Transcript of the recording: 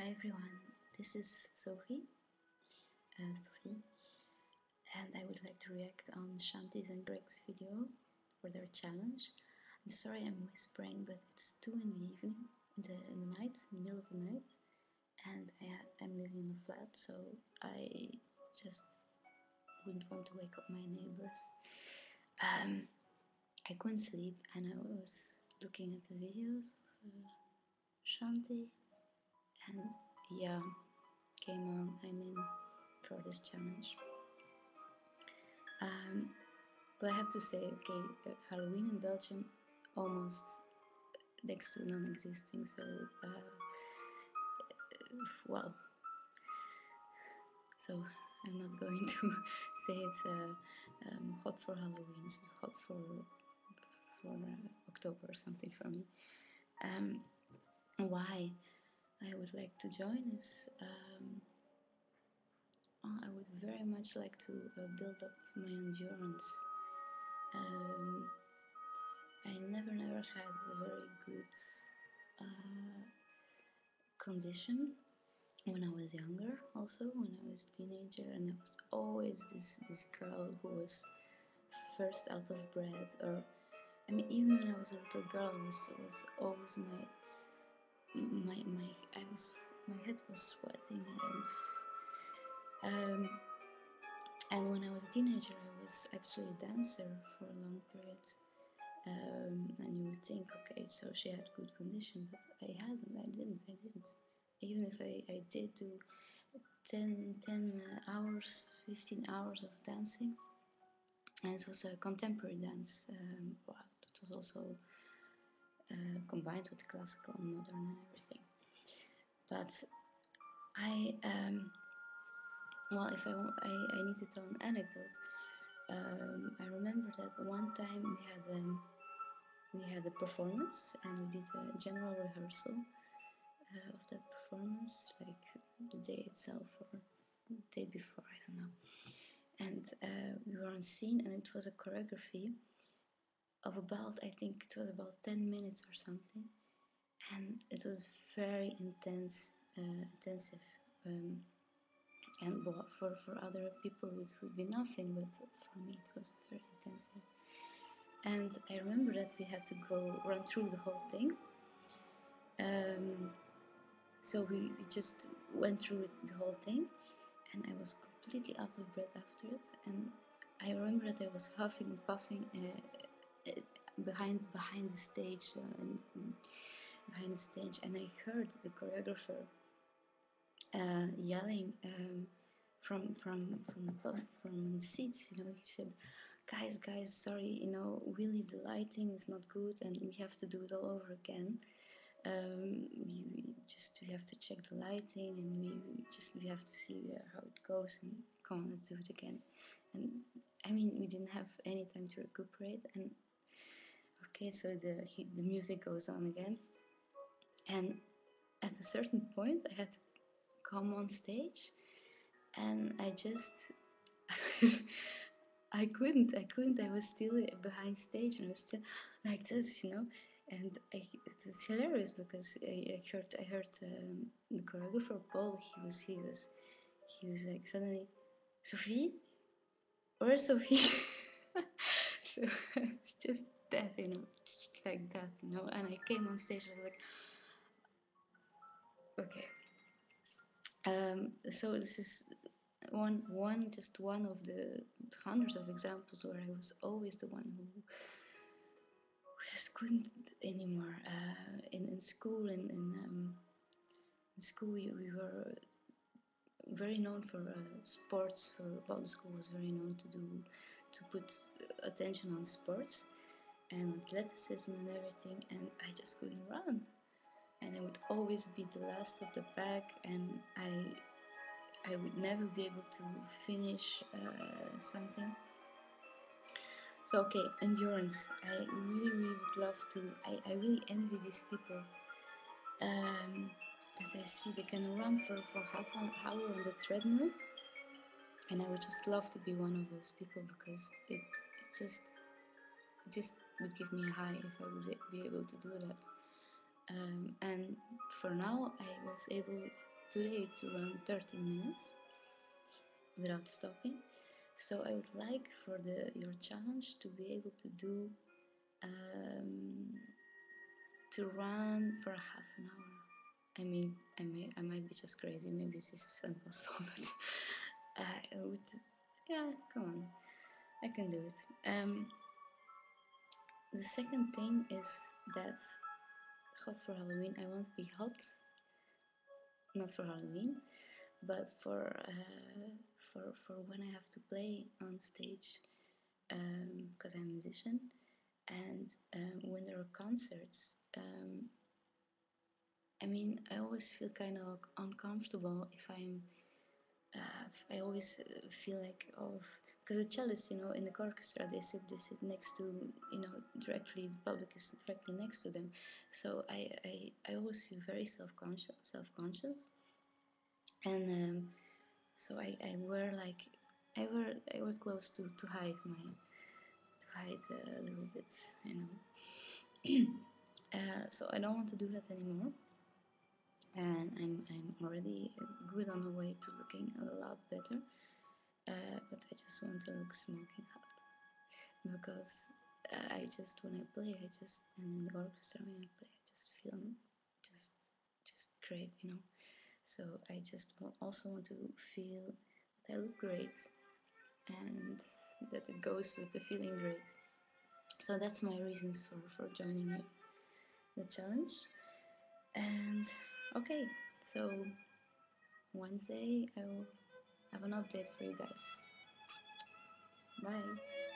Hi everyone, this is Sophie, and I would like to react on Shanti's and Greg's video for their challenge. I'm sorry I'm whispering, but it's 2 in the evening, in the night, in the middle of the night, and I'm living in a flat, so I just wouldn't want to wake up my neighbors. I couldn't sleep, and I was looking at the videos of Shanti, and yeah, came on, I'm in for this challenge. But I have to say, okay, Halloween in Belgium almost next to non-existing, so well, so I'm not going to say it's hot for Halloween. It's hot for October or something for me. Why I would like to join is I would very much like to build up my endurance. I never had a very good condition when I was younger, also when I was a teenager, and I was always this girl who was first out of breath, or I mean, even when I was a little girl, it was always my head was sweating, and when I was a teenager, I was actually a dancer for a long period. And you would think, okay, so she had good condition, but I didn't. Even if I did do 10 hours, 15 hours of dancing, and it was a contemporary dance. Wow, it was also combined with classical and modern and everything. But well, if I need to tell an anecdote. I remember that one time we had a performance, and we did a general rehearsal of that performance, like the day itself or the day before, I don't know. And we were on scene, and it was a choreography of about, I think it was about 10 minutes or something, and it was very intensive. And for other people it would be nothing, but for me it was very intensive. And I remember that we had to run through the whole thing. So we just went through the whole thing, and I was completely out of breath after it. And I remember that I was huffing and puffing behind the stage, and I heard the choreographer yelling from the seats. You know, he said, "Guys, sorry. You know, really the lighting is not good, and we have to do it all over again. We have to check the lighting, and we have to see how it goes, and come on, let's do it again." And I mean, we didn't have any time to recuperate, and okay, so the music goes on again, and at a certain point I had to come on stage, and I just I couldn't. I was still behind stage, and I was still like this, you know. And it was hilarious because I heard the choreographer Paul. He was like suddenly, "Sophie, where's Sophie?" So it's just that, you know, like that, you know. And I came on stage, and I was like, okay. So this is just one of the hundreds of examples where I was always the one who just couldn't anymore. In school, in school, we were very known for sports. Well, the school was very known to put attention on sports and athleticism and everything, and I just couldn't run, and I would always be the last of the pack, and I would never be able to finish something. So okay, endurance. I really would love to. I really envy these people that I see they can run for half an hour on the treadmill, and I would just love to be one of those people, because it just would give me a high if I would be able to do that. And for now, I was able today to run 13 minutes without stopping. So I would like for your challenge to be able to do um, to run for half an hour. I mean, I might be just crazy. Maybe this is impossible, but I would, yeah, come on, I can do it. The second thing is that hot for Halloween. I want to be hot, not for Halloween, but for when I have to play on stage, because I'm a musician, and when there are concerts. I mean, I always feel kind of uncomfortable if I always feel like, oh, because the cellists, in the orchestra, they sit next to, directly, the public is directly next to them. So I always feel very self-conscious. And so I wear like, I wear clothes to hide a little bit, so I don't want to do that anymore. And I'm already good on the way to looking a lot better. But I just want to look smoking hot because when I play, and in the orchestra when I play, I just feel just just great. So I just also want to feel that I look great and that it goes with the feeling great. So that's my reasons for joining the challenge. And okay, so Wednesday I will have an update for you guys. Bye.